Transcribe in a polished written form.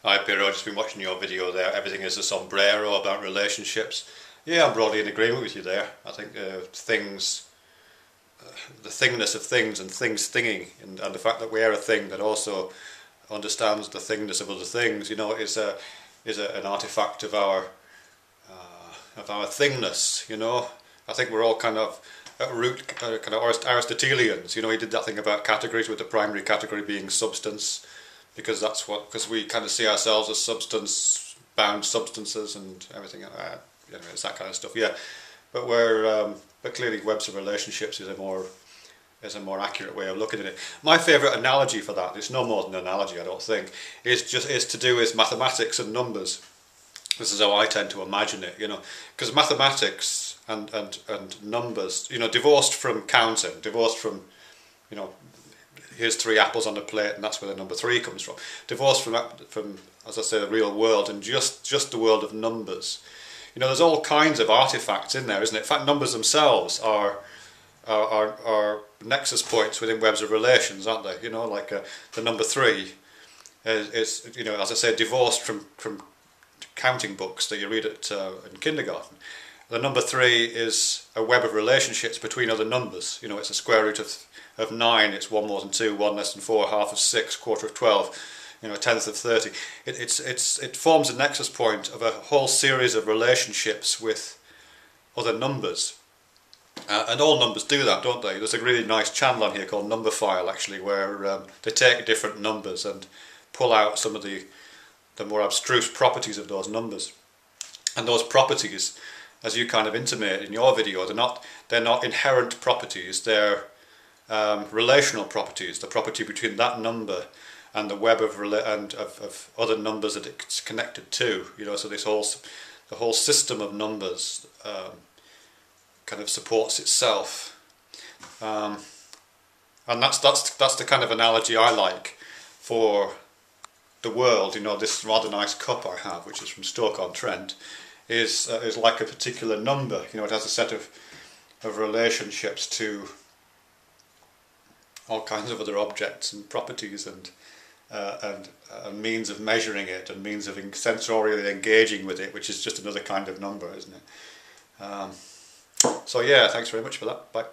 Hi Piero, I've just been watching your video there. Everything is a sombrero about relationships. Yeah, I'm broadly in agreement with you there. I think the thingness of things and things thinging, and the fact that we are a thing that also understands the thingness of other things, an artifact of our thingness. I think we're all kind of at root kind of Aristotelians. He did that thing about categories, with the primary category being substance, because we kind of see ourselves as bound substances and everything like that. It's that kind of stuff. Yeah, but but clearly webs of relationships is a more accurate way of looking at it. My favourite analogy for that, it's no more than an analogy, I don't think, is to do with mathematics and numbers. This is how I tend to imagine it, because mathematics and numbers, divorced from counting, divorced from, here's 3 apples on the plate and that's where the number 3 comes from. Divorced from, as I say, the real world and just the world of numbers. There's all kinds of artifacts in there, isn't it? In fact, numbers themselves are nexus points within webs of relations, aren't they? Like the number 3 is as I say, divorced from counting books that you read in kindergarten. The number 3 is a web of relationships between other numbers. It's a square root of 9, it's 1 more than 2, 1 less than 4, half of 6, quarter of 12, a tenth of 30. It forms a nexus point of a whole series of relationships with other numbers. And all numbers do that, don't they? There's a really nice channel on here called Numberphile, actually, where they take different numbers and pull out some of the more abstruse properties of those numbers. And those properties, as you kind of intimate in your video, they're not inherent properties, they're relational properties, the property between that number and the web of other numbers that it's connected to. So the whole system of numbers kind of supports itself, and that's the kind of analogy I like for the world. This rather nice cup I have, which is from Stoke-on-Trent, is like a particular number. It has a set of relationships to all kinds of other objects and properties and means of measuring it and means of sensorially engaging with it, which is just another kind of number, isn't it? So yeah, thanks very much for that. Bye.